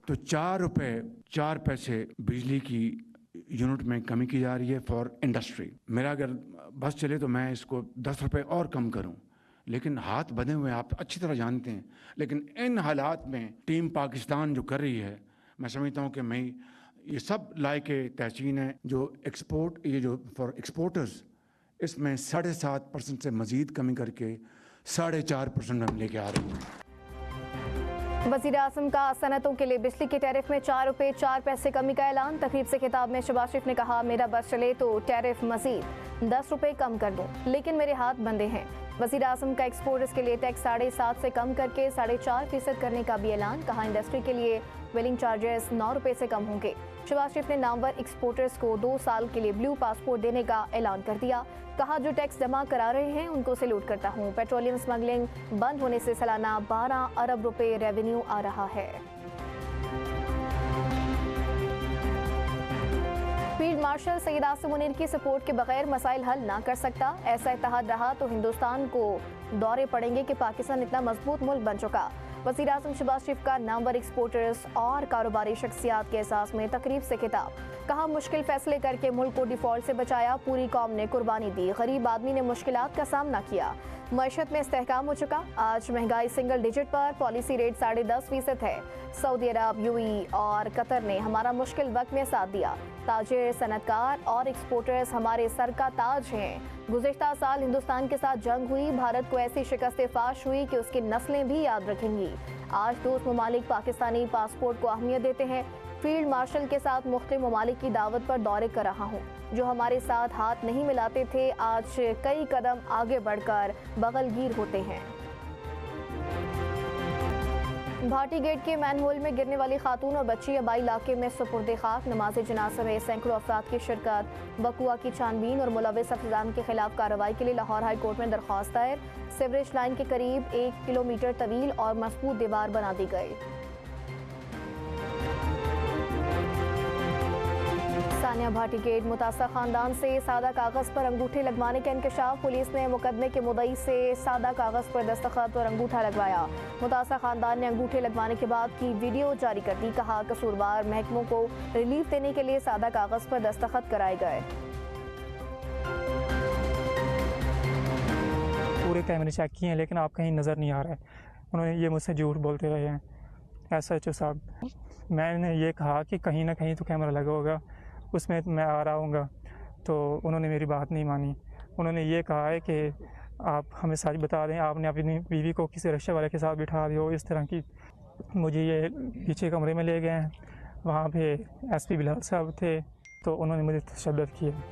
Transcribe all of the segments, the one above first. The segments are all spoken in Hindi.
तो 4 रुपये 4 पैसे बिजली की यूनिट में कमी की जा रही है फॉर इंडस्ट्री। मेरा अगर बस चले तो मैं इसको 10 रुपये और कम करूं, लेकिन हाथ बंधे हुए आप अच्छी तरह जानते हैं। लेकिन इन हालात में टीम पाकिस्तान जो कर रही है, मैं समझता हूं कि मैं ये सब लायके तहसीन है। जो एक्सपोर्ट, ये जो फॉर एक्सपोर्टर्स, इसमें 7.5% से मज़ीद कमी करके 4.5% में हम लेके आ रहे हैं। वज़ीर आज़म का सनतों के लिए बिजली के टैरिफ में 4 रुपये 4 पैसे कमी का ऐलान। तकरीब से खिताब में शहबाज शरीफ ने कहा, मेरा बस चले तो टैरिफ मजीद 10 रुपये कम कर दूं, लेकिन मेरे हाथ बंधे हैं। वज़ीर आज़म का एक्सपोर्टर्स के लिए टैक्स 7.5 से कम करके 4.5% करने का भी ऐलान। कहा, इंडस्ट्री के लिए वेलिंग चार्जेस 9 रुपये से कम होंगे। शहबाज शरीफ ने नामवर एक्सपोर्टर्स को 2 साल के लिए ब्लू पासपोर्ट देने का ऐलान कर दिया। कहा, जो टैक्स जमा करा रहे हैं उनको सैल्यूट करता हूँ। पेट्रोलियम स्मगलिंग बंद होने से सालाना 12 अरब रुपए रेवेन्यू आ रहा है। फील्ड मार्शल सैयद आसिम मुनीर की सपोर्ट के बगैर मसाइल हल ना कर सकता। ऐसा इत्तेहाद रहा तो हिंदुस्तान को दौरे पड़ेंगे कि पाकिस्तान इतना मजबूत मुल्क बन चुका। वज़ीर आज़म शहबाज शरीफ का नामवर एक्सपोर्टर्स और कारोबारी शख्सियात के एहसास में तकरीब से खिताब। कहा, मुश्किल फैसले करके मुल्क को डिफॉल्ट से बचाया, पूरी कौम ने कुर्बानी दी, गरीब आदमी ने मुश्किलात का सामना किया, मईशत में इस्तेहकाम हो चुका। आज महंगाई सिंगल डिजिट पर, पॉलिसी रेट 10.5% है। सऊदी अरब, यूएई और कतर ने हमारा मुश्किल वक्त में साथ दिया। ताजिर, सनतकार और एक्सपोर्टर्स हमारे सर का ताज हैं। गुज़िश्ता साल हिंदुस्तान के साथ जंग हुई, भारत को ऐसी शिकस्त फाश हुई कि उसकी नस्लें भी याद रखेंगी। आज दोस्त ममालिक पाकिस्तानी पासपोर्ट को अहमियत देते हैं। फील्ड मार्शल के साथ मुख्तलिफ ममालिक की दावत पर दौरे कर रहा हूँ। जो हमारे साथ हाथ नहीं मिलाते थे, आज कई कदम आगे बढ़कर बगलगीर होते हैं। भाटी गेट के मैनहोल में गिरने वाली खातून और बच्ची अबाई इलाके में सुपुर्द खाक। नमाज जनाजा में सैकड़ों अफराद की शिरकत। बकुआ की छानबीन और मुलविस अफसरान के खिलाफ कार्रवाई के लिए लाहौर हाई कोर्ट में दरख्वास्त दायर। सीवरेज लाइन के करीब 1 किलोमीटर तवील और मजबूत दीवार बना दी गई। सानिया भाटी गेट मुतासर खानदान से सादा कागज पर अंगूठे लगवाने का इंकशाफ। पुलिस ने मुकदमे के मुद्दई से सादा कागज पर दस्तखत और अंगूठा लगवाया। मुतासर खानदान ने अंगूठे लगवाने के बाद की वीडियो जारी कर दी। कहा, कसूरवार महकमों को रिलीफ देने के लिए सादा कागज पर दस्तखत कराए गए। पूरे कैमरे चेक किए हैं लेकिन आप कहीं नज़र नहीं आ रहे। उन्होंने ये मुझसे झूठ बोलते रहे हैं। SHO साहब, मैंने ये कहा कि कहीं ना कहीं तो कैमरा लगा होगा, उसमें मैं आ रहा हूँगा, तो उन्होंने मेरी बात नहीं मानी। उन्होंने ये कहा है कि आप हमें सच बता दें, आपने अपनी बीवी को किसी रिक्शे वाले के साथ बिठा दिया हो, इस तरह की। मुझे ये पीछे कमरे में ले गए हैं, वहाँ पे SP बिलाल साहब थे, तो उन्होंने मुझे तशद्दुद किया।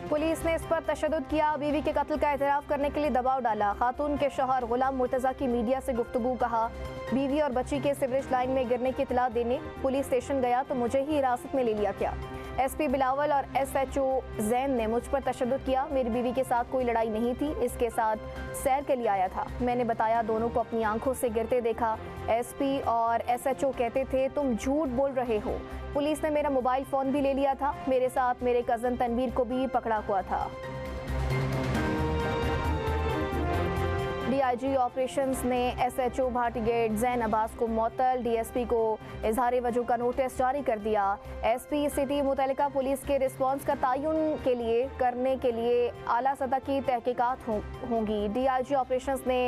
पुलिस ने इस पर तशद्दुद किया, बीवी के कत्ल का एतराफ़ करने के लिए दबाव डाला। खातून के शौहर गुलाम मुर्तज़ा की मीडिया से गुफ्तगू। कहा, बीवी और बच्ची के सीवरेज लाइन में गिरने की इतला देने पुलिस स्टेशन गया तो मुझे ही हिरासत में ले लिया गया। SP बिलावल और SHO जैन ने मुझ पर तशद्दुद किया। मेरी बीवी के साथ कोई लड़ाई नहीं थी, इसके साथ सैर के लिए आया था। मैंने बताया, दोनों को अपनी आंखों से गिरते देखा। SP और SHO कहते थे तुम झूठ बोल रहे हो। पुलिस ने मेरा मोबाइल फ़ोन भी ले लिया था। मेरे साथ मेरे कज़न तनवीर को भी पकड़ा हुआ था। DIG ऑपरेशंस ने SHO भाटी गेट जैन अब्बास को मुअत्तल, DSP को इजहार वजह का नोटिस जारी कर दिया। SP सिटी मुतल्लिका पुलिस के रिस्पांस का तयन करने के लिए आला सतह की तहकीकात होंगी। DIG ऑपरेशंस ने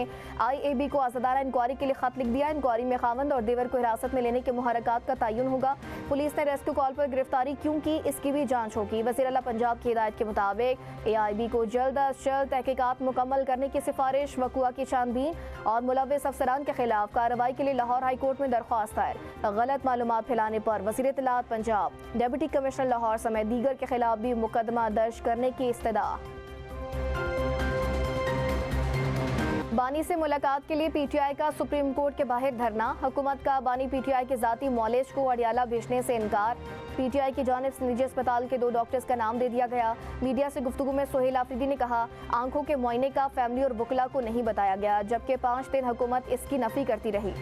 IAB को आज़ादाना इंक्वायरी के लिए खत लिख दिया। इंक्वायरी में खावंद और देवर को हिरासत में लेने के मुहरकात का तयन होगा। पुलिस ने रेस्क्यू कॉल पर गिरफ्तारी क्यों की, इसकी भी जांच होगी। वज़ीर आला पंजाब की हिदायत के मुताबिक AIB को जल्द अज जल्द तहकीकात मुकम्मल करने की सिफारिश। वकुआ की छानबीन और मुलविस अफसरान के खिलाफ कार्रवाई के लिए लाहौर हाई कोर्ट में दरख्वास्त दायर। गलत मालूमात फैलाने पर वज़ीर इत्तलात पंजाब, डिप्टी कमिश्नर लाहौर समेत दीगर के खिलाफ भी मुकदमा दर्ज करने की इस्तदा। बानी से मुलाकात के लिए PTI का सुप्रीम कोर्ट के बाहर धरना। हुकूमत का बानी PTI के जाती मौलेज को अडियाला भेजने से इनकार। PTI की जानिब से निजी अस्पताल के 2 डॉक्टर्स का नाम दे दिया गया। मीडिया से गुफ्तगू में सोहेल आफरीदी ने कहा, आंखों के मुआयने का फैमिली और बुकला को नहीं बताया गया, जबकि 5 दिन हुकूमत इसकी नफी करती रही।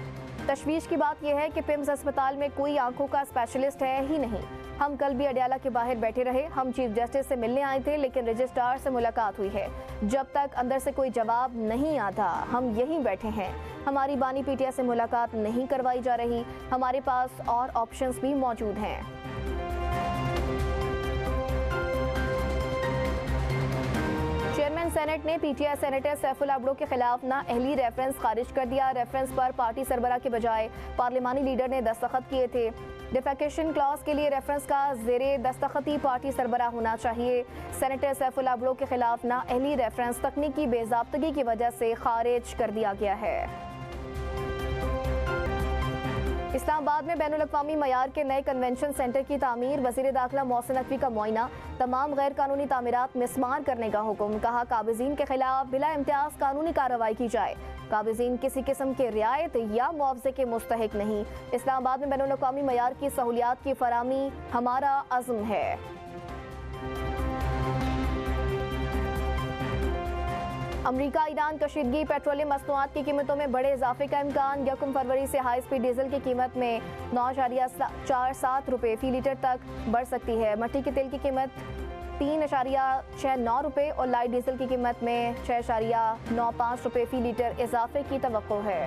तशवीश की बात यह है कि पिम्स अस्पताल में कोई आंखों का स्पेशलिस्ट है ही नहीं। हम कल भी अडयाला के बाहर बैठे रहे। हम चीफ जस्टिस से मिलने आए थे, लेकिन रजिस्ट्रार से मुलाकात हुई है। जब तक अंदर से कोई जवाब नहीं आता हम यहीं बैठे हैं। हमारी बानी पीटीआई से मुलाकात नहीं करवाई जा रही। हमारे पास और ऑप्शंस भी मौजूद हैं। चेयरमैन सेनेट ने पीटीआई सेनेटर सैफुल आबड़ो के खिलाफ नाअहली रेफरेंस खारिज कर दिया। रेफरेंस पर पार्टी सरबरा के बजाय पार्लिमानी लीडर ने दस्तखत किए थे। डिफेकेशन क्लॉज के लिए रेफरेंस का ज़ेरे दस्तखती पार्टी सरबरा होना चाहिए। सेनेटर सैफुल आबड़ो के खिलाफ नाअहली रेफरेंस तकनीकी बेज़ाब्तगी की वजह से खारिज कर दिया गया है। इस्लामाबाद में बैनुल-अक़वामी मयार के नए कन्वेंशन सेंटर की तामीर। वज़ीर दाखिला मोहसिन नकवी का मुआयना। तमाम गैर कानूनी तामीरात मिसमार करने का हुक्म। कहा काबिज़ीन के खिलाफ बिला इम्तियाज़ कानूनी कार्रवाई की जाए। काबिज़ीन किसी किस्म के रियायत या मुआवजे के मुस्तहिक नहीं। इस्लामाबाद में बैनुल-अक़वामी मयार की सहूलियात की फराहमी हमारा अज़्म है। अमरीका ईरान कशीदगी। पेट्रोलियम मसनूआत की कीमतों में बड़े इजाफे का इम्कान। 1 फरवरी से हाई स्पीड डीजल की कीमत में 9.47 रुपये फी लीटर तक बढ़ सकती है। मट्टी के तेल की कीमत 3.69 रुपये और लाइट डीजल की कीमत में 6.95 रुपये फी लीटर इजाफे की तवक्को है।